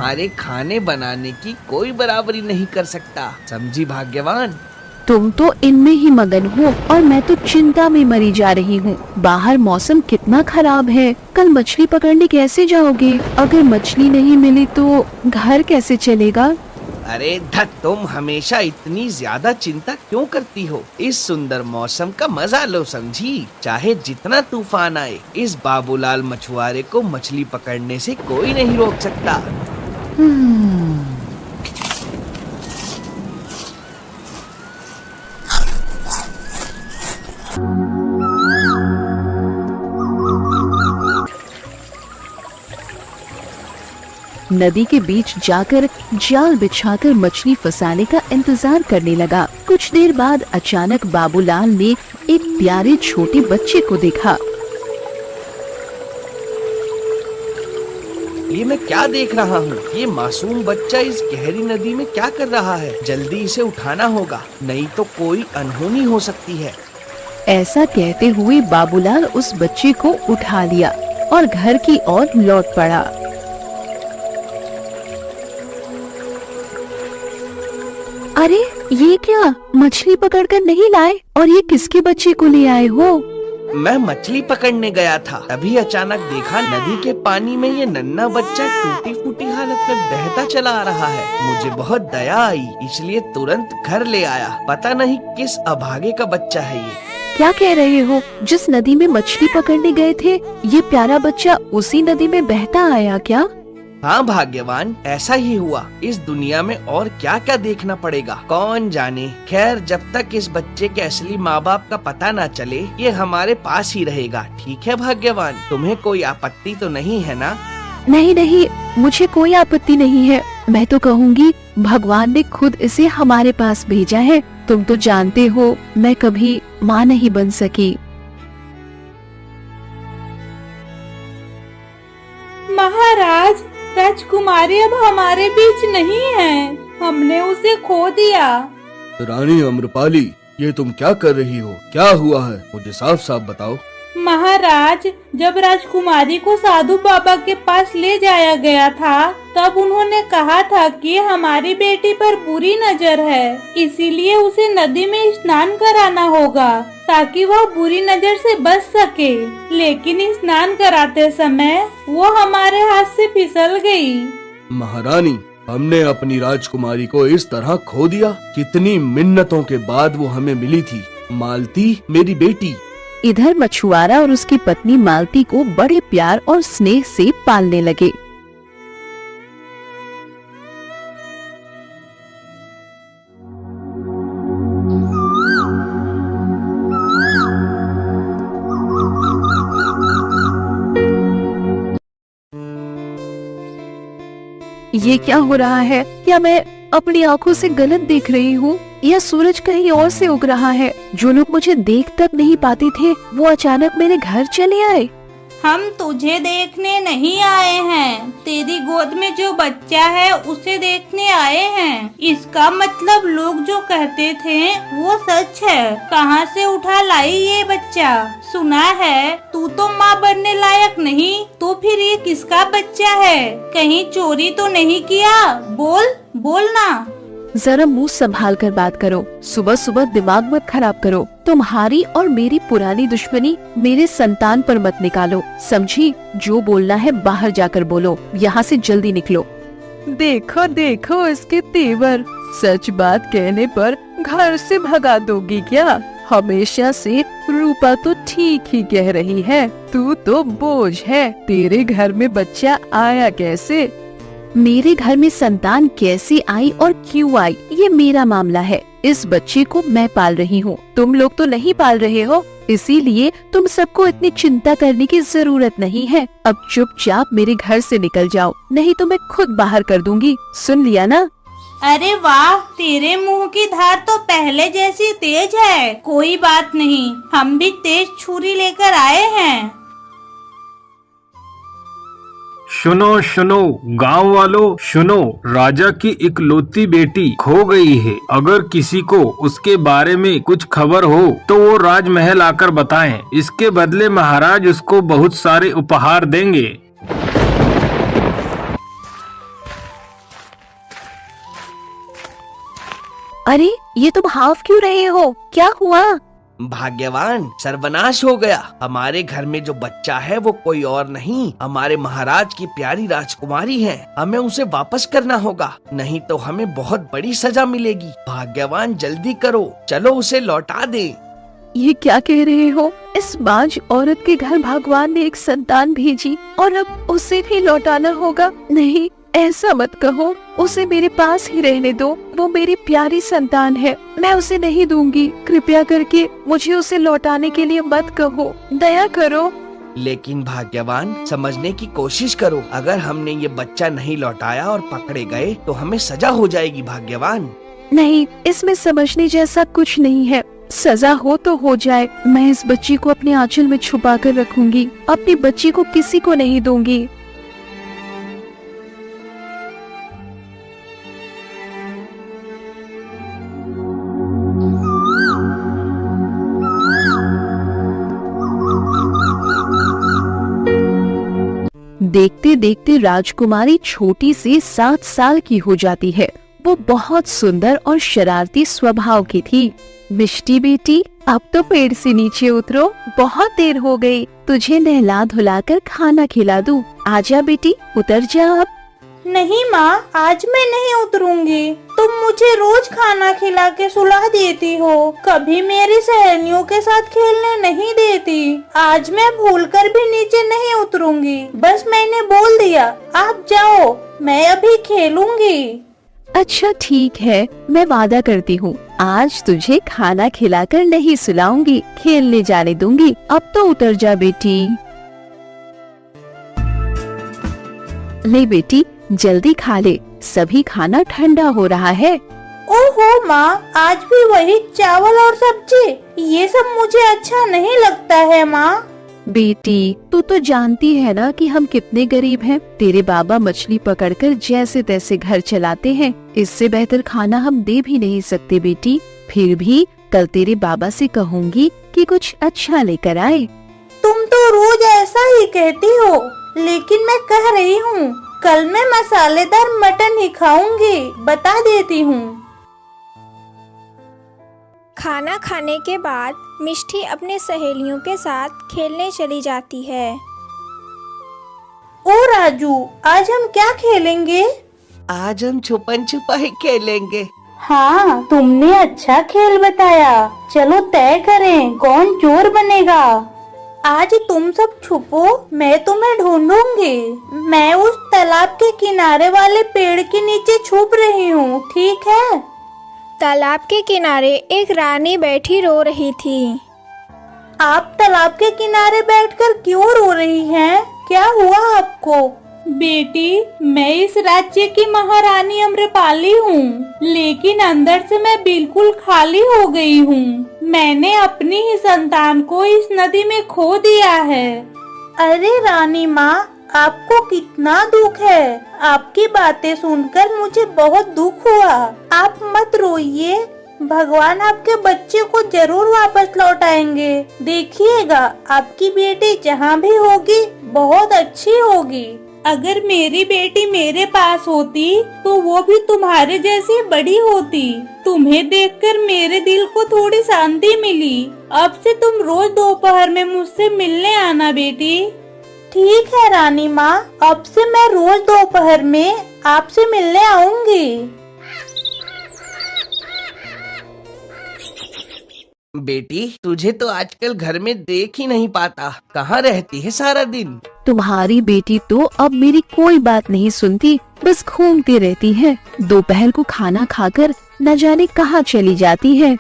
तुम्हारे खाने बनाने की कोई बराबरी नहीं कर सकता, समझी भाग्यवान। तुम तो इनमें ही मगन हो और मैं तो चिंता में मरी जा रही हूँ। बाहर मौसम कितना खराब है, कल मछली पकड़ने कैसे जाओगे? अगर मछली नहीं मिली तो घर कैसे चलेगा? अरे धत, तुम हमेशा इतनी ज्यादा चिंता क्यों करती हो? इस सुंदर मौसम का मजा लो, समझी। चाहे जितना तूफान आए, इस बाबूलाल मछुआरे को मछली पकड़ने से कोई नहीं रोक सकता। नदी के बीच जाकर जाल बिछाकर मछली फंसाने का इंतजार करने लगा। कुछ देर बाद अचानक बाबूलाल ने एक प्यारे छोटे बच्चे को देखा। ये मैं क्या देख रहा हूँ? ये मासूम बच्चा इस गहरी नदी में क्या कर रहा है? जल्दी इसे उठाना होगा, नहीं तो कोई अनहोनी हो सकती है। ऐसा कहते हुए बाबूलाल उस बच्चे को उठा लिया और घर की ओर लौट पड़ा। अरे ये क्या, मछली पकड़कर नहीं लाए? और ये किसके बच्चे को ले आए हो? मैं मछली पकड़ने गया था, तभी अचानक देखा नदी के पानी में ये नन्हा बच्चा टूटी फूटी हालत में बहता चला आ रहा है। मुझे बहुत दया आई, इसलिए तुरंत घर ले आया। पता नहीं किस अभागे का बच्चा है ये। क्या कह रहे हो? जिस नदी में मछली पकड़ने गए थे, ये प्यारा बच्चा उसी नदी में बहता आया क्या? हाँ भाग्यवान, ऐसा ही हुआ। इस दुनिया में और क्या क्या देखना पड़ेगा, कौन जाने। खैर, जब तक इस बच्चे के असली माँ बाप का पता न चले, ये हमारे पास ही रहेगा। ठीक है भाग्यवान, तुम्हें कोई आपत्ति तो नहीं है ना? नहीं नहीं, मुझे कोई आपत्ति नहीं है। मैं तो कहूँगी भगवान ने खुद इसे हमारे पास भेजा है। तुम तो जानते हो मैं कभी माँ नहीं बन सकी। महाराज, राजकुमारी अब हमारे बीच नहीं है, हमने उसे खो दिया। रानी अम्रपाली, ये तुम क्या कर रही हो? क्या हुआ है? मुझे साफ साफ बताओ। महाराज, जब राजकुमारी को साधु बाबा के पास ले जाया गया था, तब उन्होंने कहा था कि हमारी बेटी पर बुरी नजर है, इसीलिए उसे नदी में स्नान कराना होगा ताकि वह बुरी नजर से बच सके। लेकिन स्नान कराते समय वो हमारे हाथ से फिसल गई। महारानी, हमने अपनी राजकुमारी को इस तरह खो दिया? कितनी मिन्नतों के बाद वो हमें मिली थी। मालती, मेरी बेटी। इधर मछुआरा और उसकी पत्नी मालती को बड़े प्यार और स्नेह से पालने लगे। ये क्या हो रहा है? क्या मैं अपनी आंखों से गलत देख रही हूँ या सूरज कहीं और से उग रहा है? जो लोग मुझे देख तक नहीं पाते थे, वो अचानक मेरे घर चले आए। हम तुझे देखने नहीं आए हैं, तेरी गोद में जो बच्चा है उसे देखने आए हैं। इसका मतलब लोग जो कहते थे वो सच है। कहाँ से उठा लाई ये बच्चा? सुना है तू तो माँ बनने लायक नहीं, तो फिर ये किसका बच्चा है? कहीं चोरी तो नहीं किया? बोल ना। जरा मुंह संभाल कर बात करो। सुबह सुबह दिमाग मत खराब करो। तुम्हारी और मेरी पुरानी दुश्मनी मेरे संतान पर मत निकालो, समझी? जो बोलना है बाहर जाकर बोलो, यहाँ से जल्दी निकलो। देखो देखो इसके तेवर, सच बात कहने पर घर से भगा दोगी क्या? हमेशा से रूपा तो ठीक ही कह रही है, तू तो बोझ है। तेरे घर में बच्चा आया कैसे? मेरे घर में संतान कैसे आई और क्यों आई, ये मेरा मामला है। इस बच्चे को मैं पाल रही हूँ, तुम लोग तो नहीं पाल रहे हो, इसीलिए तुम सबको इतनी चिंता करने की जरूरत नहीं है। अब चुपचाप मेरे घर से निकल जाओ, नहीं तो मैं खुद बाहर कर दूंगी। सुन लिया ना? अरे वाह, तेरे मुंह की धार तो पहले जैसी तेज है। कोई बात नहीं, हम भी तेज छुरी लेकर आए हैं। सुनो सुनो गांव वालों, सुनो, राजा की इकलौती बेटी खो गई है। अगर किसी को उसके बारे में कुछ खबर हो तो वो राजमहल आकर बताएं। इसके बदले महाराज उसको बहुत सारे उपहार देंगे। अरे ये तुम हाफ क्यों रहे हो, क्या हुआ? भाग्यवान, सर्वनाश हो गया। हमारे घर में जो बच्चा है वो कोई और नहीं, हमारे महाराज की प्यारी राजकुमारी है। हमें उसे वापस करना होगा, नहीं तो हमें बहुत बड़ी सजा मिलेगी। भाग्यवान, जल्दी करो, चलो उसे लौटा दे। ये क्या कह रहे हो? इस बांझ औरत के घर भगवान ने एक संतान भेजी और अब उसे भी लौटाना होगा? नहीं, ऐसा मत कहो, उसे मेरे पास ही रहने दो। वो मेरी प्यारी संतान है, मैं उसे नहीं दूंगी। कृपया करके मुझे उसे लौटाने के लिए मत कहो, दया करो। लेकिन भाग्यवान, समझने की कोशिश करो। अगर हमने ये बच्चा नहीं लौटाया और पकड़े गए तो हमें सजा हो जाएगी। भाग्यवान, नहीं, इसमें समझने जैसा कुछ नहीं है। सजा हो तो हो जाए, मैं इस बच्ची को अपने आंचल में छुपा कर रखूंगी। अपनी बच्ची को किसी को नहीं दूंगी। देखते देखते राजकुमारी छोटी सी 7 साल की हो जाती है। वो बहुत सुंदर और शरारती स्वभाव की थी। मिष्टी बेटी, अब तो पेड़ से नीचे उतरो, बहुत देर हो गई। तुझे नहला धुलाकर खाना खिला दूं। आजा बेटी, उतर जा अब। नहीं माँ, आज मैं नहीं उतरूंगी। तुम मुझे रोज खाना खिला के सुला देती हो, कभी मेरी सहेलियों के साथ खेलने नहीं देती। आज मैं भूलकर भी नीचे नहीं उतरूंगी। बस मैंने बोल दिया, आप जाओ, मैं अभी खेलूंगी। अच्छा ठीक है, मैं वादा करती हूँ, आज तुझे खाना खिलाकर नहीं सुलाऊंगी, खेलने जाने दूंगी। अब तो उतर जा बेटी। ले बेटी, जल्दी खा ले, सभी खाना ठंडा हो रहा है। ओहो माँ, आज भी वही चावल और सब्जी, ये सब मुझे अच्छा नहीं लगता है माँ। बेटी, तू तो जानती है ना कि हम कितने गरीब हैं। तेरे बाबा मछली पकड़कर जैसे तैसे घर चलाते हैं, इससे बेहतर खाना हम दे भी नहीं सकते बेटी। फिर भी कल तेरे बाबा से कहूँगी कि कुछ अच्छा लेकर आए। तुम तो रोज ऐसा ही कहती हो, लेकिन मैं कह रही हूँ, कल मैं मसालेदार मटन ही खाऊंगी, बता देती हूँ। खाना खाने के बाद मिष्टी अपने सहेलियों के साथ खेलने चली जाती है। ओ राजू, आज हम क्या खेलेंगे? आज हम छुपन छुपाई खेलेंगे। हाँ, तुमने अच्छा खेल बताया। चलो तय करें कौन चोर बनेगा। आज तुम सब छुपो, मैं तुम्हें ढूंढूंगी। मैं उस तालाब के किनारे वाले पेड़ के नीचे छुप रही हूँ, ठीक है? तालाब के किनारे एक रानी बैठी रो रही थी। आप तालाब के किनारे बैठकर क्यों रो रही हैं? क्या हुआ आपको? बेटी, मैं इस राज्य की महारानी अम्रपाली हूँ, लेकिन अंदर से मैं बिल्कुल खाली हो गई हूँ। मैंने अपनी ही संतान को इस नदी में खो दिया है। अरे रानी माँ, आपको कितना दुख है। आपकी बातें सुनकर मुझे बहुत दुख हुआ। आप मत रोइए, भगवान आपके बच्चे को जरूर वापस लौटाएंगे। देखिएगा, आपकी बेटी जहाँ भी होगी बहुत अच्छी होगी। अगर मेरी बेटी मेरे पास होती तो वो भी तुम्हारे जैसी बड़ी होती। तुम्हें देखकर मेरे दिल को थोड़ी शांति मिली। अब से तुम रोज दोपहर में मुझसे मिलने आना बेटी। ठीक है रानी माँ, अब से मैं रोज दोपहर में आपसे मिलने आऊंगी। बेटी, तुझे तो आजकल घर में देख ही नहीं पाता, कहाँ रहती है सारा दिन? तुम्हारी बेटी तो अब मेरी कोई बात नहीं सुनती, बस घूमती रहती है। दोपहर को खाना खाकर न जाने कहाँ चली जाती है।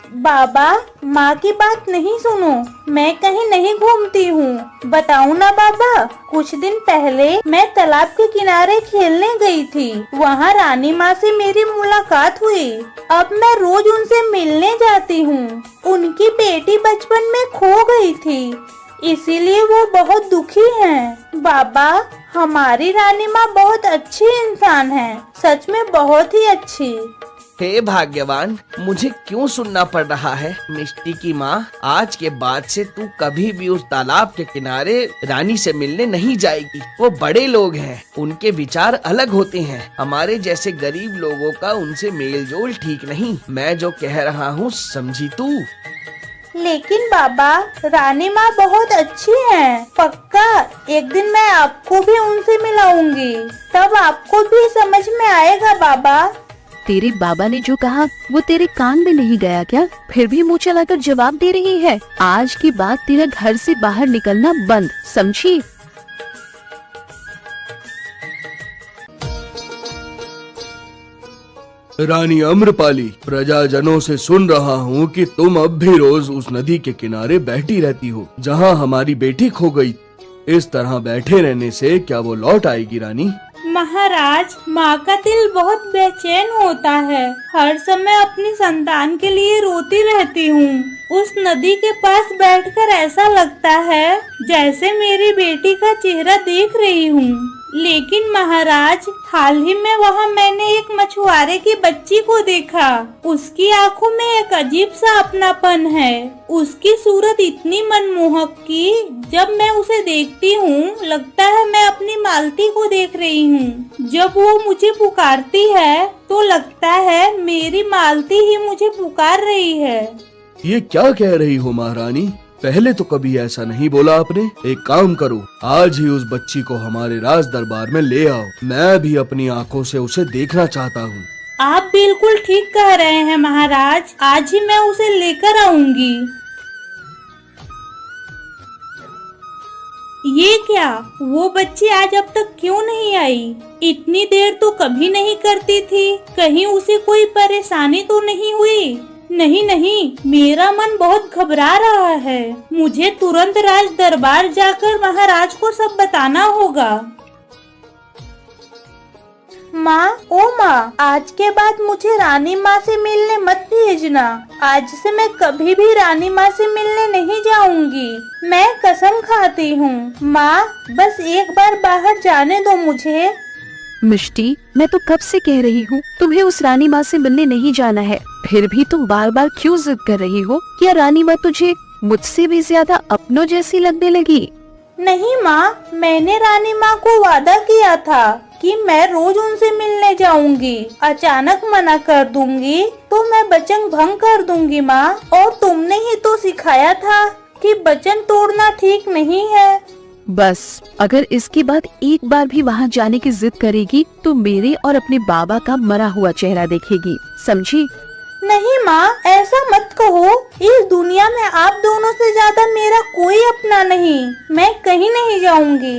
बाबा, माँ की बात नहीं सुनो, मैं कहीं नहीं घूमती हूँ। बताऊँ ना बाबा, कुछ दिन पहले मैं तालाब के किनारे खेलने गई थी। वहाँ रानी माँ से मेरी मुलाकात हुई। अब मैं रोज उनसे मिलने जाती हूँ। उनकी बेटी बचपन में खो गई थी, इसीलिए वो बहुत दुखी हैं। बाबा, हमारी रानी माँ बहुत अच्छी इंसान है, सच में बहुत ही अच्छी। हे भाग्यवान, मुझे क्यों सुनना पड़ रहा है? मिष्टी की माँ, आज के बाद से तू कभी भी उस तालाब के किनारे रानी से मिलने नहीं जाएगी। वो बड़े लोग हैं, उनके विचार अलग होते हैं। हमारे जैसे गरीब लोगों का उनसे मेल जोल ठीक नहीं। मैं जो कह रहा हूँ समझी तू? लेकिन बाबा, रानी माँ बहुत अच्छी हैं। पक्का एक दिन मैं आपको भी उनसे मिलाऊंगी, तब आपको भी समझ में आएगा बाबा। तेरे बाबा ने जो कहा वो तेरे कान में नहीं गया क्या? फिर भी मुँह चलाकर जवाब दे रही है। आज के बाद तेरा घर से बाहर निकलना बंद, समझी? रानी अम्रपाली, प्रजाजनों से सुन रहा हूँ कि तुम अब भी रोज उस नदी के किनारे बैठी रहती हो जहाँ हमारी बेटी खो गई। इस तरह बैठे रहने से क्या वो लौट आएगी रानी? महाराज, माँ का दिल बहुत बेचैन होता है। हर समय अपनी संतान के लिए रोती रहती हूँ। उस नदी के पास बैठकर ऐसा लगता है जैसे मेरी बेटी का चेहरा देख रही हूँ। लेकिन महाराज, हाल ही में वहाँ मैंने एक मछुआरे की बच्ची को देखा। उसकी आंखों में एक अजीब सा अपनापन है। उसकी सूरत इतनी मनमोहक कि जब मैं उसे देखती हूँ लगता है मैं अपनी मालती को देख रही हूँ। जब वो मुझे पुकारती है तो लगता है मेरी मालती ही मुझे पुकार रही है। ये क्या कह रही हो महारानी? पहले तो कभी ऐसा नहीं बोला आपने। एक काम करो, आज ही उस बच्ची को हमारे राज दरबार में ले आओ। मैं भी अपनी आंखों से उसे देखना चाहता हूँ। आप बिल्कुल ठीक कह रहे हैं महाराज, आज ही मैं उसे लेकर आऊंगी। ये क्या, वो बच्ची आज अब तक क्यों नहीं आई? इतनी देर तो कभी नहीं करती थी। कहीं उसे कोई परेशानी तो नहीं हुई? नहीं नहीं, मेरा मन बहुत घबरा रहा है। मुझे तुरंत राज दरबार जाकर महाराज को सब बताना होगा। माँ, ओ माँ, आज के बाद मुझे रानी माँ से मिलने मत भेजना। आज से मैं कभी भी रानी माँ से मिलने नहीं जाऊंगी। मैं कसम खाती हूँ। माँ, बस एक बार बाहर जाने दो मुझे। मिष्टी, मैं तो कब से कह रही हूँ तुम्हें उस रानी माँ से मिलने नहीं जाना है, फिर भी तुम बार बार क्यों जिद कर रही हो? क्या रानी माँ तुझे मुझसे भी ज्यादा अपनों जैसी लगने लगी? नहीं माँ, मैंने रानी माँ को वादा किया था कि मैं रोज उनसे मिलने जाऊंगी। अचानक मना कर दूंगी तो मैं वचन भंग कर दूंगी माँ। और तुमने ही तो सिखाया था कि वचन तोड़ना ठीक नहीं है। बस, अगर इसके बाद एक बार भी वहाँ जाने की जिद करेगी तो मेरे और अपने बाबा का मरा हुआ चेहरा देखेगी, समझी? नहीं माँ, ऐसा मत कहो। इस दुनिया में आप दोनों से ज्यादा मेरा कोई अपना नहीं। मैं कहीं नहीं जाऊंगी।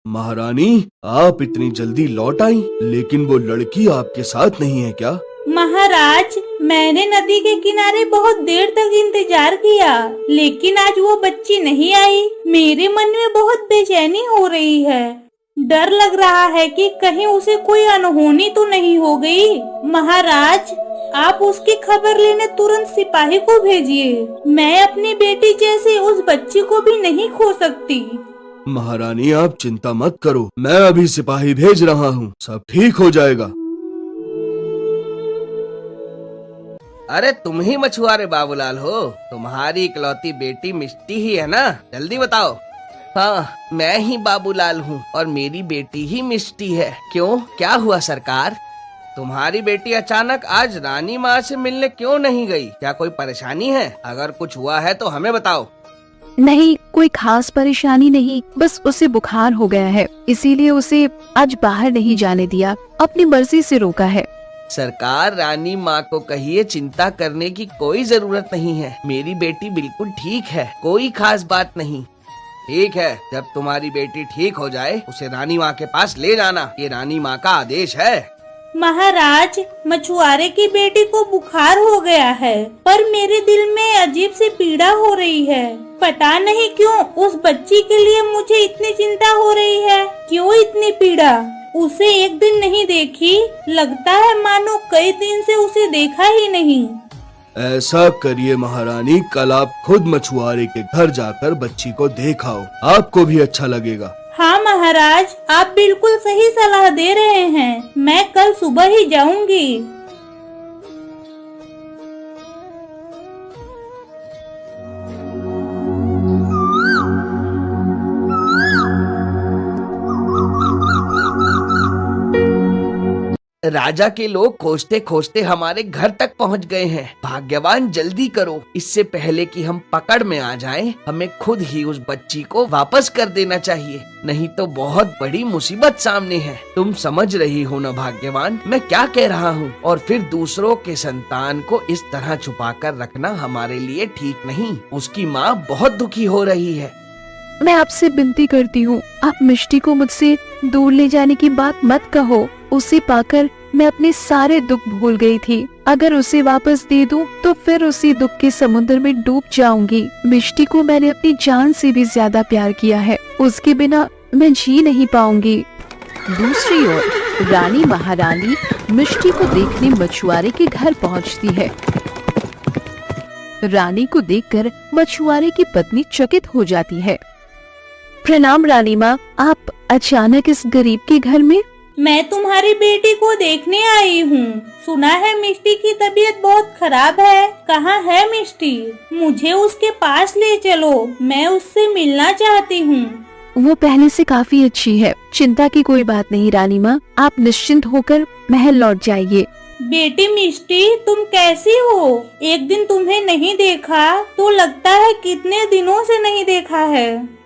महारानी, आप इतनी जल्दी लौट आई, लेकिन वो लड़की आपके साथ नहीं है क्या? महाराज, मैंने नदी के किनारे बहुत देर तक इंतजार किया, लेकिन आज वो बच्ची नहीं आई। मेरे मन में बहुत बेचैनी हो रही है। डर लग रहा है कि कहीं उसे कोई अनहोनी तो नहीं हो गई। महाराज, आप उसकी खबर लेने तुरंत सिपाही को भेजिए। मैं अपनी बेटी जैसी उस बच्ची को भी नहीं खो सकती। महारानी, आप चिंता मत करो, मैं अभी सिपाही भेज रहा हूँ। सब ठीक हो जाएगा। अरे तुम ही मछुआरे बाबूलाल हो? तुम्हारी इकलौती बेटी मिष्टी ही है ना? जल्दी बताओ। हाँ, मैं ही बाबूलाल हूँ और मेरी बेटी ही मिष्टी है। क्यों, क्या हुआ सरकार? तुम्हारी बेटी अचानक आज रानी माँ से मिलने क्यों नहीं गई? क्या कोई परेशानी है? अगर कुछ हुआ है तो हमें बताओ। नहीं, कोई खास परेशानी नहीं, बस उसे बुखार हो गया है, इसीलिए उसे आज बाहर नहीं जाने दिया, अपनी मर्जी से रोका है। सरकार, रानी माँ को कहिए चिंता करने की कोई जरूरत नहीं है। मेरी बेटी बिल्कुल ठीक है, कोई खास बात नहीं। ठीक है, जब तुम्हारी बेटी ठीक हो जाए उसे रानी माँ के पास ले जाना। ये रानी माँ का आदेश है। महाराज, मछुआरे की बेटी को बुखार हो गया है, पर मेरे दिल में अजीब सी पीड़ा हो रही है। पता नहीं क्यों उस बच्ची के लिए मुझे इतनी चिंता हो रही है। क्यों इतनी पीड़ा? उसे एक दिन नहीं देखी, लगता है मानो कई दिन से उसे देखा ही नहीं। ऐसा करिए महारानी, कल आप खुद मछुआरे के घर जाकर बच्ची को देखाओ, आपको भी अच्छा लगेगा। हाँ महाराज, आप बिल्कुल सही सलाह दे रहे हैं। मैं कल सुबह ही जाऊंगी। राजा के लोग खोजते खोजते हमारे घर तक पहुंच गए हैं। भाग्यवान, जल्दी करो, इससे पहले कि हम पकड़ में आ जाएं, हमें खुद ही उस बच्ची को वापस कर देना चाहिए, नहीं तो बहुत बड़ी मुसीबत सामने है। तुम समझ रही हो ना भाग्यवान, मैं क्या कह रहा हूँ। और फिर दूसरों के संतान को इस तरह छुपा कर रखना हमारे लिए ठीक नहीं। उसकी माँ बहुत दुखी हो रही है। मैं आपसे विनती करती हूँ, आप मिष्टी को मुझसे दूर ले जाने की बात मत कहो। उसे पाकर मैं अपने सारे दुख भूल गई थी। अगर उसे वापस दे दूं, तो फिर उसी दुख के समुद्र में डूब जाऊंगी। मिष्टी को मैंने अपनी जान से भी ज्यादा प्यार किया है। उसके बिना मैं जी नहीं पाऊंगी। दूसरी ओर रानी महारानी मिष्टी को देखने मछुआरे के घर पहुंचती है। रानी को देखकर मछुआरे की पत्नी चकित हो जाती है। प्रणाम रानी माँ, आप अचानक इस गरीब के घर में? मैं तुम्हारी बेटी को देखने आई हूँ। सुना है मिष्टी की तबीयत बहुत खराब है। कहाँ है मिष्टी? मुझे उसके पास ले चलो, मैं उससे मिलना चाहती हूँ। वो पहले से काफी अच्छी है, चिंता की कोई बात नहीं रानी माँ, आप निश्चिंत होकर महल लौट जाइए। बेटी मिष्टी, तुम कैसी हो? एक दिन तुम्हें नहीं देखा तो लगता है कितने दिनों से नहीं देखा है।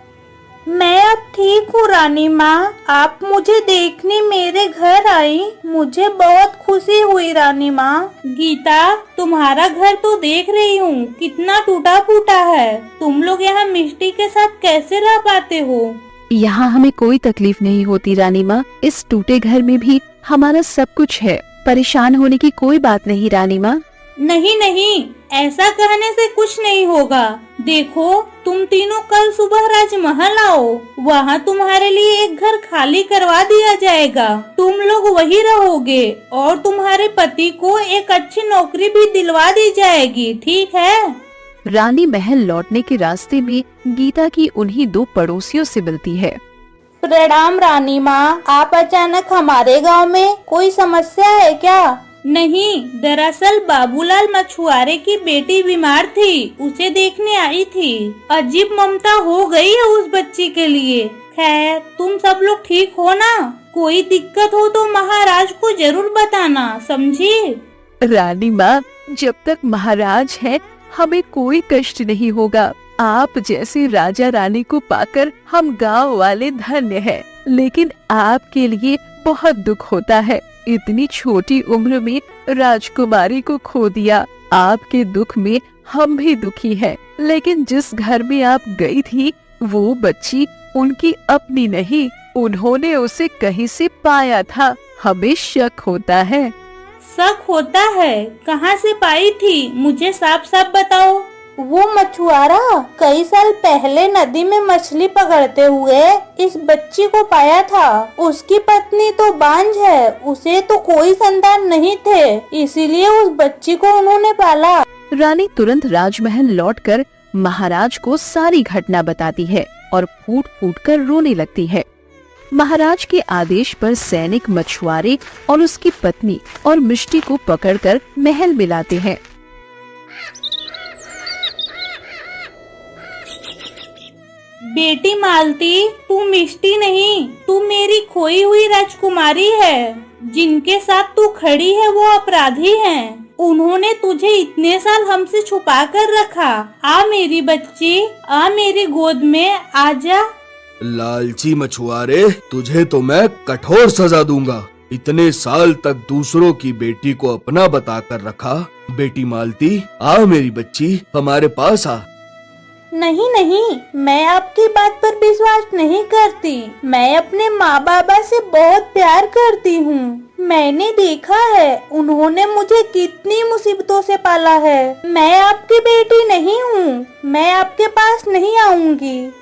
मैं अब ठीक हूँ रानी माँ, आप मुझे देखने मेरे घर आई, मुझे बहुत खुशी हुई रानी माँ। गीता, तुम्हारा घर तो देख रही हूँ कितना टूटा फूटा है। तुम लोग यहाँ मिष्टी के साथ कैसे रह पाते हो? यहाँ हमें कोई तकलीफ नहीं होती रानी माँ, इस टूटे घर में भी हमारा सब कुछ है। परेशान होने की कोई बात नहीं रानी माँ। नहीं नहीं, ऐसा कहने से कुछ नहीं होगा। देखो, तुम तीनों कल सुबह राजमहल आओ, वहाँ तुम्हारे लिए एक घर खाली करवा दिया जाएगा। तुम लोग वही रहोगे और तुम्हारे पति को एक अच्छी नौकरी भी दिलवा दी जाएगी, ठीक है? रानी महल लौटने के रास्ते में गीता की उन्हीं दो पड़ोसियों से मिलती है। प्रणाम रानी माँ, आप अचानक हमारे गांव में, कोई समस्या है क्या? नहीं, दरअसल बाबूलाल मछुआरे की बेटी बीमार थी, उसे देखने आई थी। अजीब ममता हो गई है उस बच्ची के लिए। खैर, तुम सब लोग ठीक हो ना? कोई दिक्कत हो तो महाराज को जरूर बताना, समझी? रानी माँ, जब तक महाराज है हमें कोई कष्ट नहीं होगा। आप जैसे राजा रानी को पाकर हम गांव वाले धन्य हैं। लेकिन आपके लिए बहुत दुख होता है, इतनी छोटी उम्र में राजकुमारी को खो दिया। आपके दुख में हम भी दुखी हैं। लेकिन जिस घर में आप गई थी, वो बच्ची उनकी अपनी नहीं, उन्होंने उसे कहीं से पाया था। हमें शक होता है। शक होता है? कहाँ से पाई थी? मुझे साफ साफ बताओ। वो मछुआरा कई साल पहले नदी में मछली पकड़ते हुए इस बच्ची को पाया था। उसकी पत्नी तो बांझ है, उसे तो कोई संतान नहीं थे, इसीलिए उस बच्ची को उन्होंने पाला। रानी तुरंत राजमहल लौटकर महाराज को सारी घटना बताती है और फूट फूट कर रोने लगती है। महाराज के आदेश पर सैनिक मछुआरे और उसकी पत्नी और मिष्टी को पकड़कर महल में लाते हैं। बेटी मालती, तू मिष्टी नहीं, तू मेरी खोई हुई राजकुमारी है। जिनके साथ तू खड़ी है वो अपराधी हैं। उन्होंने तुझे इतने साल हमसे छुपा कर रखा। आ मेरी बच्ची, आ मेरी गोद में, आजा। लालची मछुआरे, तुझे तो मैं कठोर सजा दूंगा। इतने साल तक दूसरों की बेटी को अपना बताकर रखा। बेटी मालती, आ मेरी बच्ची, हमारे पास आ। नहीं नहीं, मैं आपकी बात पर विश्वास नहीं करती। मैं अपने माँ बाबा से बहुत प्यार करती हूँ। मैंने देखा है उन्होंने मुझे कितनी मुसीबतों से पाला है। मैं आपकी बेटी नहीं हूँ, मैं आपके पास नहीं आऊंगी।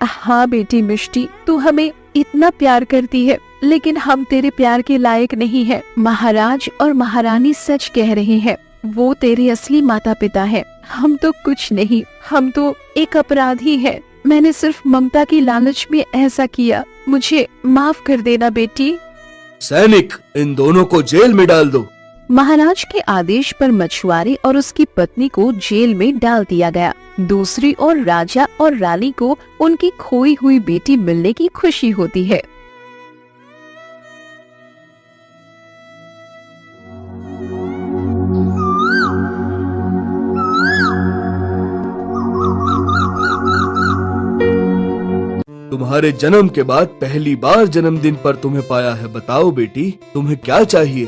हाँ बेटी मिष्टी, तू हमें इतना प्यार करती है, लेकिन हम तेरे प्यार के लायक नहीं है। महाराज और महारानी सच कह रहे हैं, वो तेरे असली माता पिता है। हम तो कुछ नहीं, हम तो एक अपराधी है। मैंने सिर्फ ममता की लालच में ऐसा किया। मुझे माफ कर देना बेटी। सैनिक, इन दोनों को जेल में डाल दो। महाराज के आदेश पर मछुआरे और उसकी पत्नी को जेल में डाल दिया गया। दूसरी ओर राजा और रानी को उनकी खोई हुई बेटी मिलने की खुशी होती है। तुम्हारे जन्म के बाद पहली बार जन्मदिन पर तुम्हें पाया है। बताओ बेटी, तुम्हें क्या चाहिए?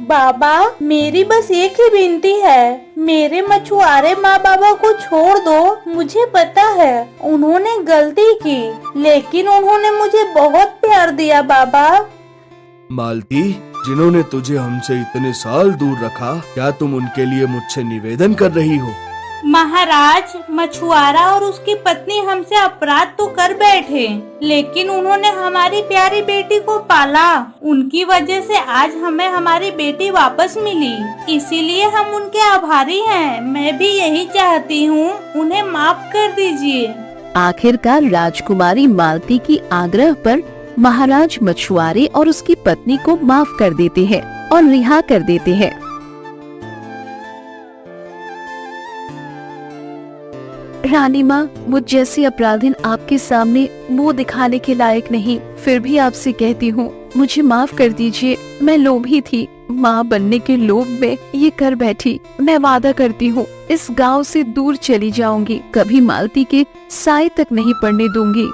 बाबा, मेरी बस एक ही विनती है, मेरे मछुआरे माँ बाबा को छोड़ दो। मुझे पता है उन्होंने गलती की, लेकिन उन्होंने मुझे बहुत प्यार दिया बाबा। मालती, जिन्होंने तुझे हमसे इतने साल दूर रखा, क्या तुम उनके लिए मुझसे निवेदन कर रही हो? महाराज, मछुआरा और उसकी पत्नी हमसे अपराध तो कर बैठे, लेकिन उन्होंने हमारी प्यारी बेटी को पाला। उनकी वजह से आज हमें हमारी बेटी वापस मिली, इसीलिए हम उनके आभारी हैं। मैं भी यही चाहती हूँ, उन्हें माफ कर दीजिए। आखिरकार राजकुमारी मालती की आग्रह पर महाराज मछुआरे और उसकी पत्नी को माफ कर देते हैं और रिहा कर देते हैं। रानी माँ, मुझ जैसी अपराधिन आपके सामने मुंह दिखाने के लायक नहीं, फिर भी आपसे कहती हूँ, मुझे माफ कर दीजिए। मैं लोभी थी, माँ बनने के लोभ में ये कर बैठी। मैं वादा करती हूँ इस गांव से दूर चली जाऊंगी, कभी मालती के साए तक नहीं पड़ने दूंगी।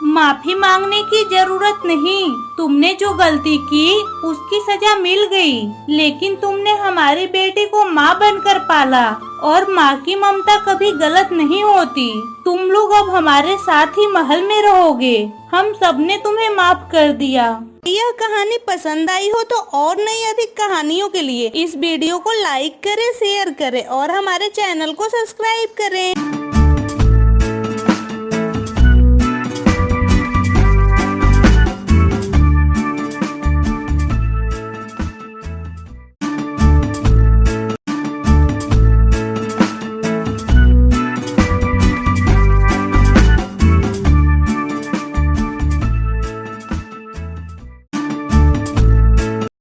माफी मांगने की जरूरत नहीं, तुमने जो गलती की उसकी सजा मिल गई, लेकिन तुमने हमारी बेटी को माँ बनकर पाला और माँ की ममता कभी गलत नहीं होती। तुम लोग अब हमारे साथ ही महल में रहोगे। हम सबने तुम्हें माफ कर दिया। यह कहानी पसंद आई हो तो और नई अधिक कहानियों के लिए इस वीडियो को लाइक करें, शेयर करें और हमारे चैनल को सब्सक्राइब करें।